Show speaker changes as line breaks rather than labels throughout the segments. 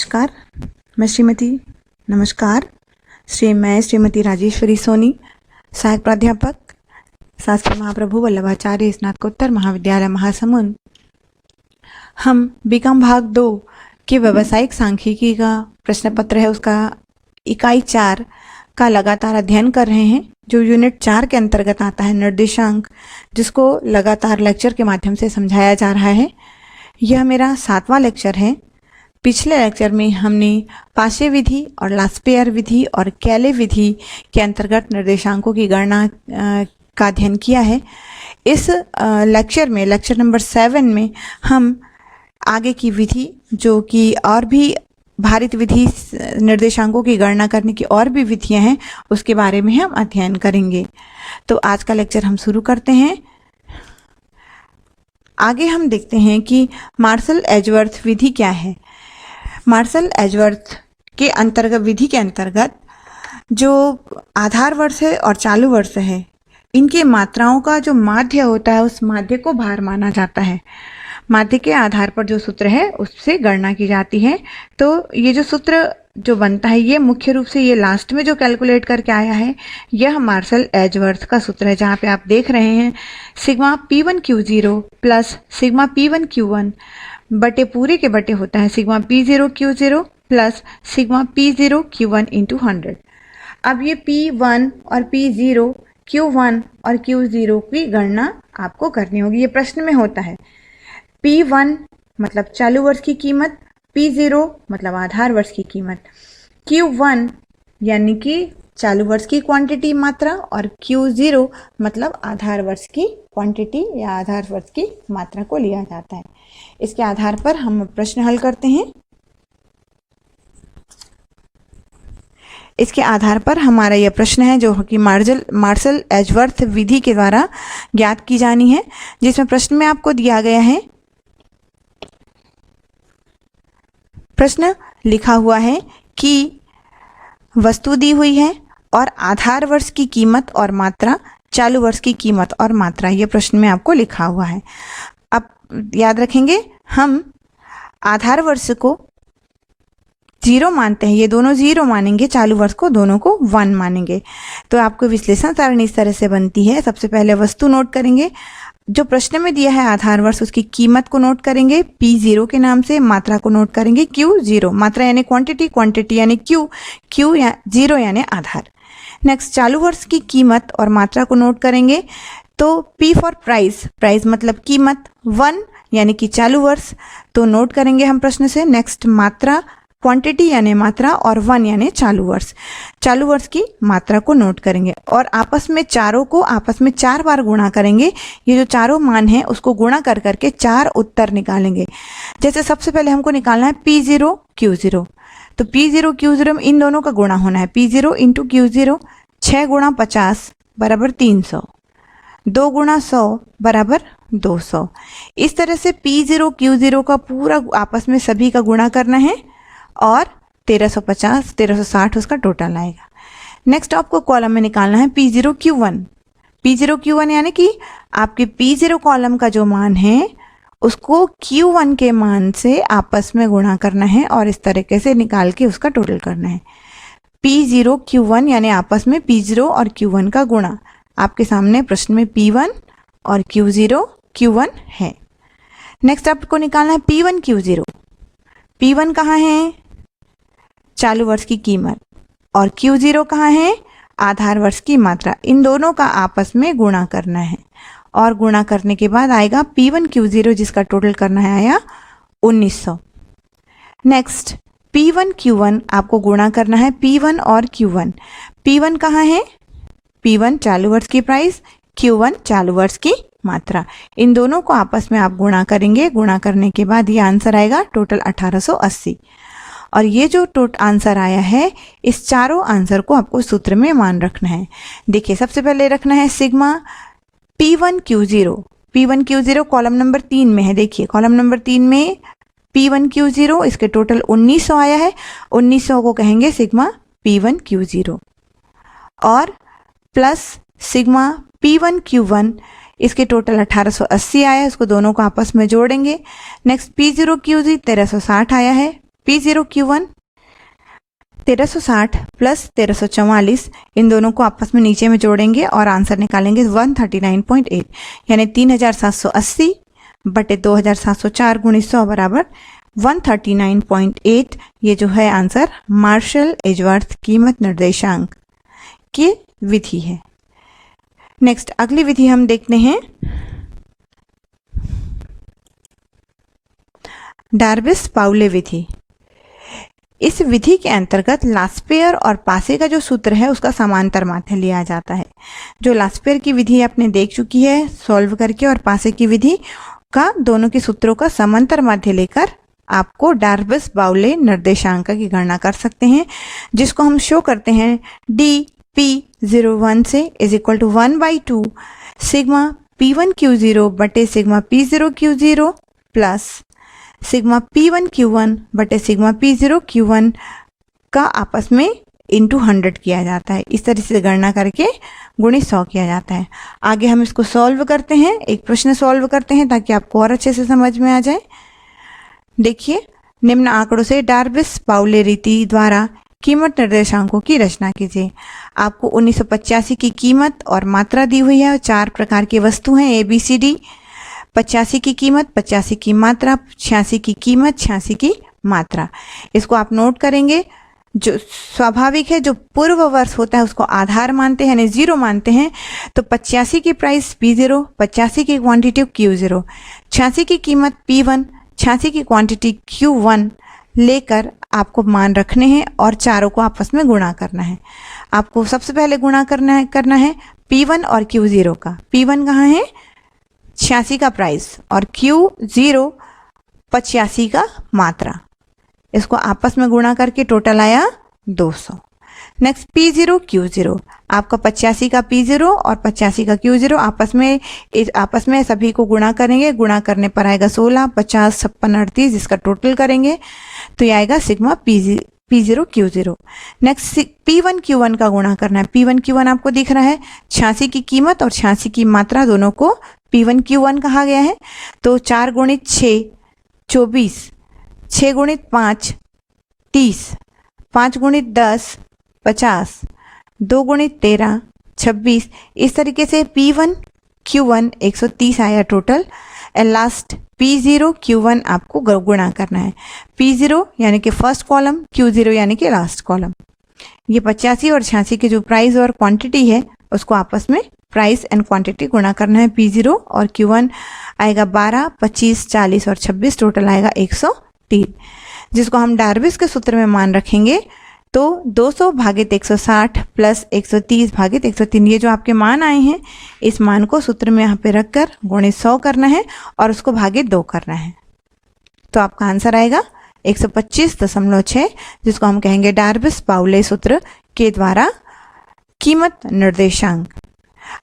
नमस्कार, मैं श्रीमती राजेश्वरी सोनी, सहायक प्राध्यापक, शास्त्री महाप्रभु वल्लभाचार्य स्नातकोत्तर महाविद्यालय महासमुंद। हम बीकॉम भाग 2 के व्यावसायिक सांख्यिकी का प्रश्न पत्र है, उसका इकाई 4 का लगातार अध्ययन कर रहे हैं, जो यूनिट 4 के अंतर्गत आता है, निर्देशांक, जिसको लगातार लेक्चर के माध्यम से समझाया जा रहा है। यह मेरा 7वां लेक्चर है। पिछले लेक्चर में हमने पाशे विधि और लास्पेयर विधि और कैले विधि के अंतर्गत निर्देशांकों की गणना का अध्ययन किया है। इस लेक्चर में, लेक्चर नंबर 7 में, हम आगे की विधि, जो कि और भी भारित विधि, निर्देशांकों की गणना करने की और भी विधियां हैं, उसके बारे में हम अध्ययन करेंगे। तो आज का लेक्चर हम शुरू करते हैं। आगे हम देखते हैं कि मार्शल एजवर्थ विधि क्या है। मार्शल एजवर्थ के अंतर्गत, विधि के अंतर्गत, जो आधार वर्ष है और चालू वर्ष है, इनके मात्राओं का जो माध्य होता है, उस माध्य को भार माना जाता है। माध्य के आधार पर जो सूत्र है, उससे गणना की जाती है। तो ये जो सूत्र जो बनता है, ये मुख्य रूप से ये लास्ट में जो कैलकुलेट करके आया है, यह मार्शल एजवर्थ का सूत्र है, जहाँ पे आप देख रहे हैं sigma P1Q0 plus sigma P1Q1 बटे पूरे के बटे होता है sigma P0Q0 plus sigma P0Q1 into 100। अब ये P1 और P0, Q1 और Q0 की गणना आपको करनी होगी। ये प्रश्न में होता है। P1 मतलब चालू वर्ष की कीमत, P0 मतलब आधार वर्ष की कीमत, Q1 यानी कि चालू वर्ष की क्वांटिटी, मात्रा, और Q0 मतलब आधार वर्ष की क्वांटिटी या आधार वर्ष की मात्रा को लिया जाता है। इसके आधार पर हम प्रश्न हल करते हैं। इसके आधार पर हमारा यह प्रश्न है, जो कि मार्शल एजवर्थ विधि के द्वारा ज्ञात की जानी है, जिसमें प्रश्न में आपको दिया गया है, प्रश्न लिखा हुआ है कि वस्तु दी हुई है और आधार वर्ष की कीमत और मात्रा, चालू वर्ष की कीमत और मात्रा, यह प्रश्न में आपको लिखा हुआ है। अब याद रखेंगे, हम आधार वर्ष को 0 मानते हैं, ये दोनों 0 मानेंगे, चालू वर्ष को दोनों को 1 मानेंगे। तो आपको विश्लेषण सारणी इस तरह से बनती है। सबसे पहले वस्तु नोट करेंगे, जो प्रश्न में दिया है आधार वर्ष, उसकी कीमत को नोट करेंगे P0 के नाम से, मात्रा को नोट करेंगे Q0, मात्रा यानी क्वांटिटी, क्वांटिटी यानी Q या 0 यानी आधार। नेक्स्ट, चालू वर्ष की कीमत और मात्रा को नोट करेंगे, तो P फॉर प्राइस, प्राइस मतलब कीमत, 1 यानी कि चालू वर्ष, तो नोट करेंगे हम प्रश्न से। नेक्स्ट, मात्रा, क्वांटिटी यानी मात्रा, और 1 यानी चालू वर्ष, चालू वर्ष की मात्रा को नोट करेंगे, और आपस में चारों को आपस में 4 बार गुणा करेंगे। ये जो चारों मान हैं, उसको गुणा कर करके 4 उत्तर निकालेंगे। जैसे सबसे पहले हमको निकालना है P0 Q0, तो P0 Q0 में इन दोनों का गुणा होना है, P0 इंटू Q0, 6 गुणा 50 बराबर 300, 2 गुणा 100 बराबर 200। इस तरह से P0 Q0 का पूरा आपस में सभी का गुणा करना है, और 1350, 1360 उसका टोटल आएगा। नेक्स्ट आपको कॉलम में निकालना है P0 Q1। P0 Q1 यानी कि आपके P0 कॉलम का जो मान है, उसको Q1 के मान से आपस में गुणा करना है, और इस तरीके से निकाल के उसका टोटल करना है। P0 Q1 यानी आपस में P0 और Q1 का गुणा। आपके सामने प्रश्न में P1 और Q0 Q1 है। नेक्स्ट आपको निकालना है P1 Q0। P1 कहाँ है? चालू वर्ष की कीमत, और Q0 कहाँ है? आधार वर्ष की मात्रा। इन दोनों का आपस में गुणा करना है, और गुणा करने के बाद आएगा P1 Q0, जिसका टोटल करना है आया 1900। नेक्स्ट, P1 Q1 आपको गुणा करना है, P1 और Q1। P1 कहाँ है? P1 चालू वर्ष की प्राइस, Q1 चालू वर्ष की मात्रा। इन दोनों को आपस में आप गुणा करेंगे। गुणा करने के बाद ये आंसर आएगा टोटल 1880। और ये जो आंसर आया है, इस चारों आंसर को आपको सूत्र में मान रखना है। देखिए, सबसे पहले रखना है sigma P1 Q0। P1 Q0 column number 3 में है। देखिए, कॉलम नंबर 3 में P1 Q0, इसके टोटल 1900 आया है। 1900 को कहेंगे सिग्मा P1 Q0, और प्लस सिग्मा P1 Q1, इसके टोटल 1880 आया है। इसको दोनों को आपस में जोड़ेंगे। नेक्स्ट P0 Q0 1360 आया है, P0Q1 1360 प्लस 1344, इन दोनों को आपस में नीचे में जोड़ेंगे और आंसर निकालेंगे 139.8, यानी 3780 बटे 2704 गुणित 100 बराबर 139.8। ये जो है आंसर मार्शल एजवर्थ कीमत निर्देशांक की विधि है। नेक्स्ट अगली विधि हम देखते हैं डार्विस पाउले विधि। इस विधि के अंतर्गत लास्पेयर और पासे का जो सूत्र है उसका समांतर माध्य लिया जाता है। जो लास्पेयर की विधि आपने देख चुकी है सॉल्व करके, और पासे की विधि का दोनों के सूत्रों का समांतर माध्य लेकर आपको डार्विस पाउले निर्देशांक की गणना कर सकते हैं, जिसको हम शो करते हैं dp01 से is equal to 1/2 sigma p1q0 बटे sigma p0q0 plus sigma p1q1 बटे सिग्मा p0q1 का आपस में इंटू 100 किया जाता है। इस तरह से गणना करके गुणित 100 किया जाता है। आगे हम इसको सॉल्व करते हैं, एक प्रश्न सॉल्व करते हैं ताकि आपको और अच्छे से समझ में आ जाए। देखिए, निम्न आंकड़ों से डार्विस पाउले रीति द्वारा कीमत निर्देशांकों की रचना कीजिए। आपको 1985 की कीमत और मात्रा दी हुई है और 4 प्रकार की वस्तु हैं ABCD। 85 की कीमत, 85 की मात्रा, 86 की कीमत, 86 की मात्रा। इसको आप नोट करेंगे। जो स्वाभाविक है, जो पूर्व वर्ष होता है उसको आधार मानते हैं यानी 0 मानते हैं। तो 85 की प्राइस P0, 85 की क्वांटिटी Q0, 86 की कीमत P1, 86 की क्वांटिटी Q1 लेकर आपको मान रखने हैं और चारों को आपस में गुणा करना है। आपको सबसे पहले गुणा करना है P1 और Q0 का। P1 कहाँ है? 86 का प्राइस और Q0 85 का मात्रा। इसको आपस में गुणा करके टोटल आया 200। नेक्स्ट P0 Q0, आपका 85 का P0 और 85 का Q0 आपस में सभी को गुणा करेंगे। गुणा करने पर आएगा 16, 50, 56, 38, इसका टोटल करेंगे तो ये आएगा sigma P0 Q0। Next P1 Q1 का गुणा करना है। P1 Q1 आपको दिख रहा है, 86 की कीमत और 86 की मात्रा दोनों को P1 Q1 कहा गया है। तो 4 गुणित 6 24, 6 गुणित 5 30, 5 गुणित 10 50, 2 गुणित 13 26, इस तरीके से P1 Q1 130 आया total. And last P0 Q1 आपको गुणा करना है। P0 यानी कि फर्स्ट कॉलम, Q0 यानी कि लास्ट कॉलम। ये 85 और 86 की जो प्राइस और क्वांटिटी है उसको आपस में प्राइस एंड क्वांटिटी गुणा करना है। P0 और Q1 आएगा 12, 25, 40 और 26, टोटल आएगा 103, जिसको हम डार्विस के सूत्र में मान रखेंगे तो 200 भागित 160 प्लस 130 भागित 103। ये जो आपके मान आए हैं इस मान को सूत्र में यहाँ पे रखकर गुणित 100 करना है और उसको भागित 2 करना है। तो आपका आंसर आएगा 125.6, जिसको हम कहेंगे डार्विस पाउले सूत्र के द्वारा कीमत निर्देशांक।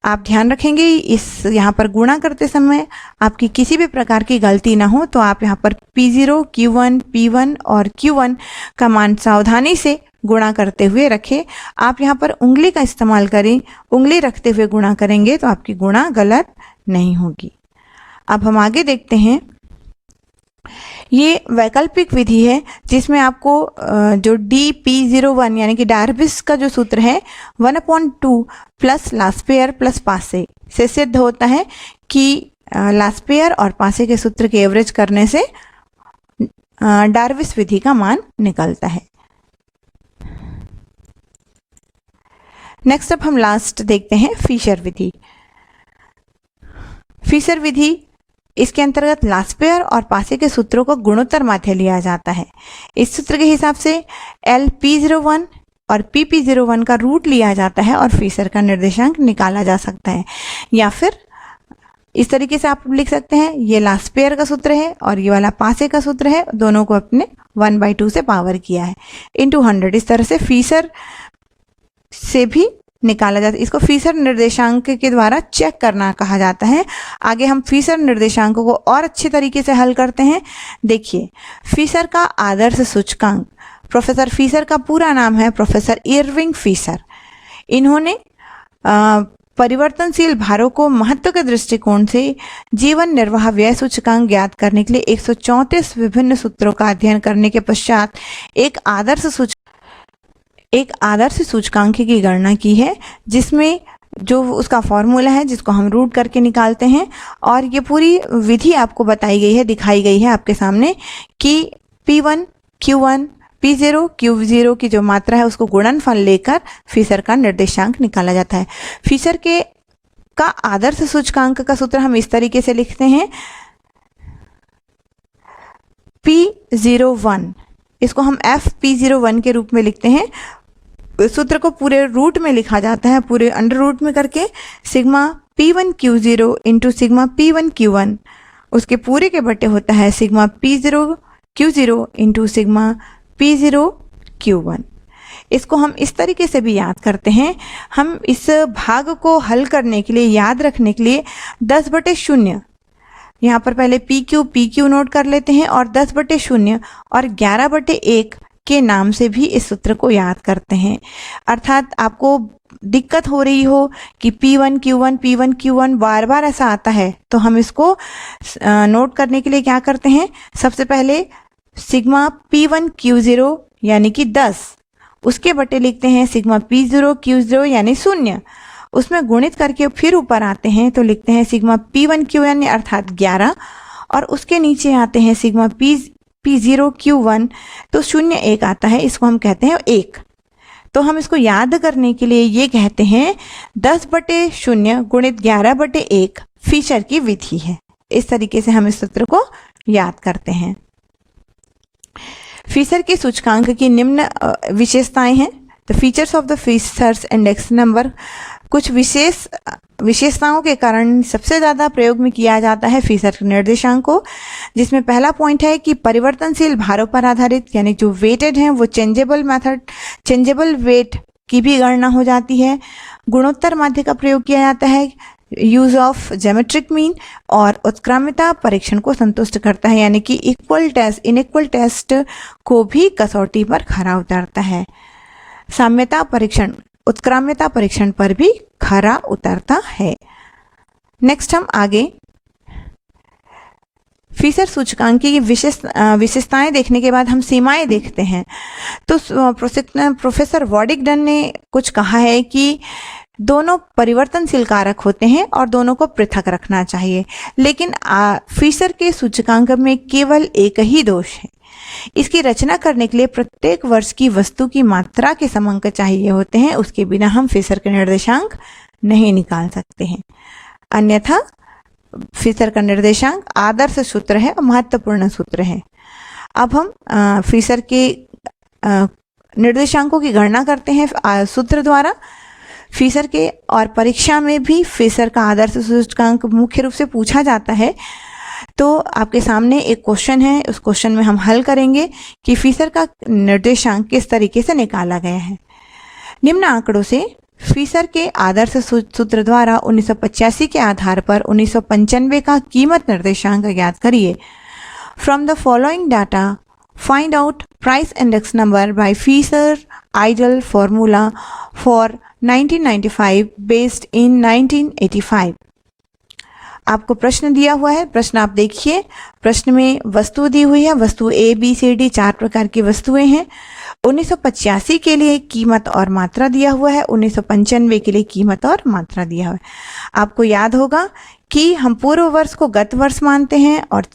आप ध्यान रखेंगे इस यहाँ पर गुणा करते समय आपकी किसी भी प्रकार की गलती ना हो, तो आप यहाँ पर P0 Q1 P1 और Q1 का मान सावधानी से गुणा करते हुए रखें। आप यहाँ पर उंगली का इस्तेमाल करें, उंगली रखते हुए गुणा करेंगे तो आपकी गुणा गलत नहीं होगी। अब हम आगे देखते हैं। ये वैकल्पिक विधि है जिसमें आपको जो dp01 यानी कि डार्विस का जो सूत्र है 1/2 प्लस लास्पेयर प्लस पासे से सिद्ध होता है कि लास्पेयर और पासे के सूत्र के एवरेज करने से डार्विस विधि का मान निकलता है। नेक्स्ट अब हम लास्ट देखते हैं फिशर विधि। फिशर विधि, इसके अंतर्गत लास्पेयर और पासे के सूत्रों को गुणोत्तर माध्य लिया जाता है। इस सूत्र के हिसाब से LP01 और PP01 का रूट लिया जाता है और फिशर का निर्देशांक निकाला जा सकता है। या फिर इस तरीके से आप लिख सकते हैं, ये लास्पेयर का सूत्र है और ये वाला पासे का सूत्र है, दोनों को अपने 1/2 से पावर किया है इंटू 100। इस तरह से फिशर से भी निकाला जाता है। इसको फिशर निर्देशांक के द्वारा चेक करना कहा जाता है। आगे हम फिशर निर्देशांकों को और अच्छे तरीके से हल करते हैं। देखिए, फिशर का आदर्श सूचकांक, प्रोफेसर फिशर का पूरा नाम है प्रोफेसर इरविंग फिशर। इन्होंने परिवर्तनशील भारों को महत्व के दृष्टिकोण से जीवन निर्वाह व्यय सूचकांक ज्ञात करने के लिए 134 विभिन्न सूत्रों का अध्ययन करने के पश्चात एक आदर्श सूचकांक की गणना की है, जिसमें जो उसका फॉर्मूला है जिसको हम रूट करके निकालते हैं, और ये पूरी विधि आपको बताई गई है, दिखाई गई है आपके सामने कि P1 Q1 P0 Q0 की जो मात्रा है उसको गुणनफल लेकर फीसर का निर्देशांक निकाला जाता है। फीसर का आदर्श सूचकांक का सूत्र हम इस तरीके से लिखते हैं, P01, इसको हम FP01 के रूप में लिखते हैं। सूत्र को पूरे रूट में लिखा जाता है, पूरे अंडर रूट में करके sigma P1 Q0 into sigma P1 Q1, उसके पूरे के बटे होता है sigma P0 Q0 into sigma P0 Q1। इसको हम इस तरीके से भी याद करते हैं। हम इस भाग को हल करने के लिए, याद रखने के लिए 10/0 यहाँ पर पहले PQ नोट कर लेते हैं और 10/0 और 11/1 के नाम से भी इस सूत्र को याद करते हैं। अर्थात आपको दिक्कत हो रही हो कि P1 Q1 बार बार ऐसा आता है, तो हम इसको नोट करने के लिए क्या करते हैं, सबसे पहले सिग्मा P1 Q0 यानी कि 10, उसके बटे लिखते हैं सिग्मा P0 Q0 यानी 0, उसमें गुणित करके फिर ऊपर आते हैं तो लिखते हैं सिग्मा P1 Q1 अर्थात 11, और उसके नीचे आते हैं सिग्मा P0 Q1 तो 0 1 आता है, इसको हम कहते हैं 1। तो हम इसको याद करने के लिए ये कहते हैं 10/0 गुणित 11/1 फीसर की विधि है। इस तरीके से हम इस सूत्र को याद करते हैं। फीसर के सूचकांक की निम्न विशेषताएं हैं। The features of the fissures index number, कुछ विशेषताओं के कारण सबसे ज़्यादा प्रयोग में किया जाता है फीसर निर्देशांक को, जिसमें पहला पॉइंट है कि परिवर्तनशील भारों पर आधारित, यानी जो वेटेड हैं वो चेंजेबल वेट की भी गणना हो जाती है। गुणोत्तर माध्य का प्रयोग किया जाता है, यूज ऑफ ज्योमेट्रिक मीन, और उत्क्रम्यता परीक्षण को संतुष्ट करता है, यानी कि इनइक्वल टेस्ट को भी कसौटी पर खरा उतरता है। साम्यता परीक्षण उत्क्रम्यता परीक्षण पर भी खरा उतरता है। नेक्स्ट हम आगे फीसर सूचकांक की विशेषताएं देखने के बाद हम सीमाएं देखते हैं। तो प्रोफेसर वॉडिगडन ने कुछ कहा है कि दोनों परिवर्तनशील कारक होते हैं और दोनों को पृथक रखना चाहिए, लेकिन फीसर के सूचकांक में केवल एक ही दोष है। इसकी रचना करने के लिए प्रत्येक वर्ष की वस्तु की मात्रा के समांक चाहिए होते हैं, उसके बिना हम फीसर के निर्देशांक नहीं निकाल सकते हैं। अन्यथा फीसर का निर्देशांक आदर्श सूत्र है और महत्वपूर्ण सूत्र है। अब हम फीसर के निर्देशांकों की गणना करते हैं सूत्र द्वारा। फीसर के और परीक्षा में भी फीसर का आदर्श सूचकांक मुख्य रूप से पूछा जाता है। तो आपके सामने एक क्वेश्चन है, उस क्वेश्चन में हम हल करेंगे कि फीसर का निर्देशांक किस तरीके से निकाला गया है। निम्न आंकड़ों से फीसर के आदर्श सूत्र द्वारा 1985 के आधार पर 1995 का कीमत निर्देशांक ज्ञात करिए। From the following data find out price index number by Fisher ideal formula for 1995 based in 1985। आपको प्रश्न दिया हुआ है, प्रश्न आप देखिए। प्रश्न में वस्तु दी हुई है, वस्तु A B C D 4 प्रकार की वस्तुएं हैं। 1985 के लिए कीमत और मात्रा दिया हुआ है, 1995 के लिए कीमत और मात्रा दिया हुआ है। आपको याद होगा कि हम पूर्व वर्ष को गत वर्ष मानते हैं और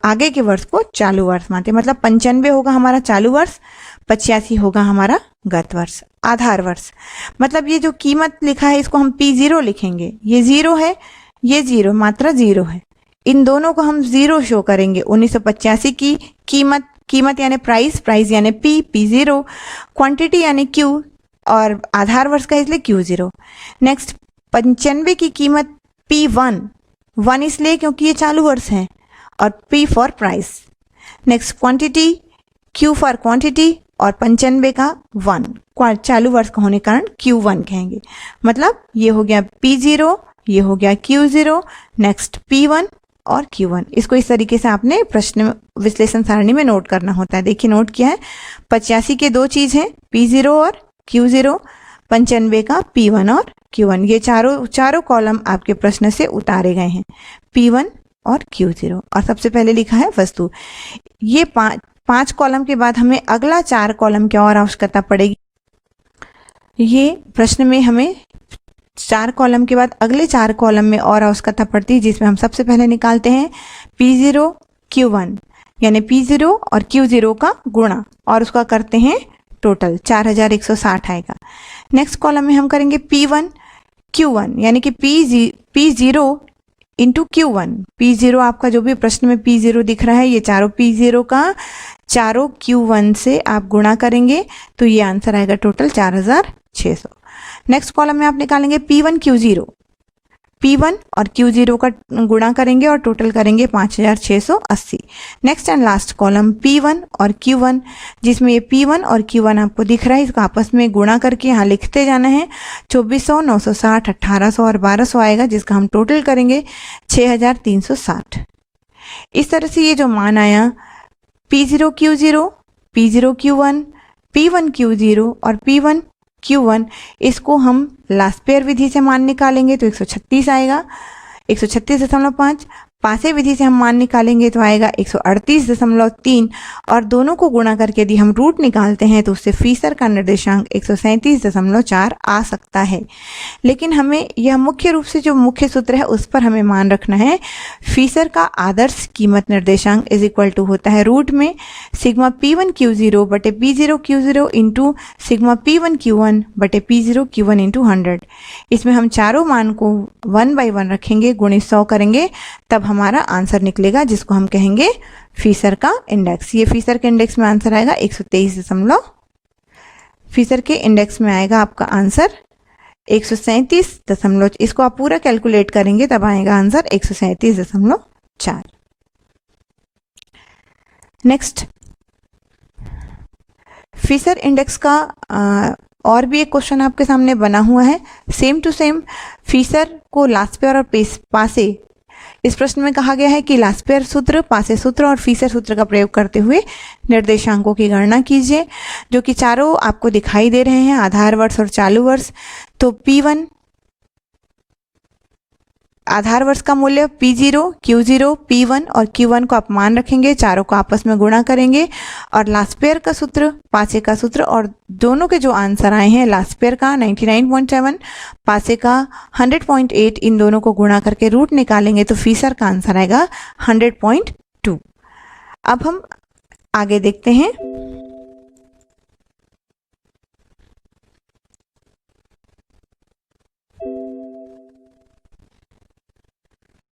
आगे के वर्ष को चालू वर्ष मानते हैं। मतलब 95 होगा हमारा चालू वर्ष, 85 होगा हमारा गत वर्ष, आधार वर्ष। मतलब ये जो कीमत लिखा है इसको हम P0 लिखेंगे। ये 0 है, ये 0, मात्रा 0 है। इन दोनों को हम 0 शो करेंगे। 1985 की कीमत यानी प्राइस यानी P0, क्वांटिटी यानी Q, और आधार वर्ष का इसलिए Q0। नेक्स्ट 95 की कीमत P1 इसलिए क्योंकि ये चालू वर्ष है, और P for price. Next quantity, Q for quantity, और 95 का 1 चालू वर्ष का होने के कारण Q1 कहेंगे। मतलब ये हो गया P0, ये हो गया Q0, नेक्स्ट P1 और Q1। इसको इस तरीके से आपने प्रश्न विश्लेषण सारणी में नोट करना होता है। देखिए नोट किया है। 85 के दो चीज़ हैं, P0 और Q0, 95 का P1 और Q1, ये चारों कॉलम आपके प्रश्न से उतारे गए हैं, P1 और Q0। और सबसे पहले लिखा है वस्तु। ये पांच कॉलम के बाद हमें अगला 4 कॉलम की और आवश्यकता पड़ेगी। ये प्रश्न में हमें 4 कॉलम के बाद अगले 4 कॉलम में और आवश्यकता पड़ती है, जिसमें हम सबसे पहले निकालते हैं P0 Q1, यानी P0 और Q0 का गुणा और उसका करते हैं टोटल, 4160 आएगा। नेक्स्ट कॉलम में हम करेंगे P1 Q1, यानी कि P0 इंटू Q1। P0 आपका जो भी प्रश्न में P0 दिख रहा है, ये चारों P0 का चारों Q1 से आप गुणा करेंगे तो ये आंसर आएगा टोटल 4600। नेक्स्ट कॉलम में आप निकालेंगे P1 Q0, P1 और Q0 का गुणा करेंगे और टोटल करेंगे 5680। Next and last column P1 और Q1, जिसमें ये P1 और Q1 आपको दिख रहा है, इसको आपस में गुणा करके यहाँ लिखते जाना है। 2400, 960, 1800 और 1200 आएगा, जिसका हम टोटल करेंगे 6360। इस तरह से ये जो मान आया P0 Q0, P0 Q1, P1 Q0 और P1 Q1, इसको हम लास्ट पेयर विधि से मान निकालेंगे तो 136 आएगा, 136.5। पासे विधि से हम मान निकालेंगे तो आएगा 138.3 और दोनों को गुणा करके यदि हम रूट निकालते हैं तो उससे फीसर का निर्देशांक 137.4 आ सकता है। लेकिन हमें यह मुख्य रूप से जो मुख्य सूत्र है उस पर हमें मान रखना है। फीसर का आदर्श कीमत निर्देशांक इज इक्वल टू होता है रूट में सिग्मा P1 Q0 बटे P0 Q0 into sigma P1 Q1 बटे P0 Q1 इंटू 100। इसमें हम चारों मान को 1 बाई 1 रखेंगे, गुणित 100 करेंगे, तब हमारा आंसर निकलेगा, जिसको हम कहेंगे फीसर का इंडेक्स। ये फीसर के इंडेक्स में आंसर आएगा 123 फीसर के इंडेक्स में आएगा आपका आंसर 137 इसको आप पूरा कैलकुलेट करेंगे तब आएगा आंसर 137.4। नेक्स्ट, फीसर इंडेक्स का और भी एक क्वेश्चन आपके सामने बना हुआ है, सेम टू सेम। फीसर को लास्ट पेयर और पासे, इस प्रश्न में कहा गया है कि लास्ट पेयर सूत्र, पासे सूत्र और फीसर सूत्र का प्रयोग करते हुए निर्देशांकों की गणना कीजिए, जो कि चारों आपको दिखाई दे रहे हैं, आधार वर्ष और चालू वर्ष। तो P1 आधार वर्ष का मूल्य P0 Q0 P1 और Q1 को आप मान रखेंगे, चारों को आपस में गुणा करेंगे और लास्ट पेयर का सूत्र, पासे का सूत्र और दोनों के जो आंसर आए हैं, लास्ट पेयर का 99.7, पासे का 100.8, इन दोनों को गुणा करके रूट निकालेंगे तो फीसर का आंसर आएगा 100.2। अब हम आगे देखते हैं।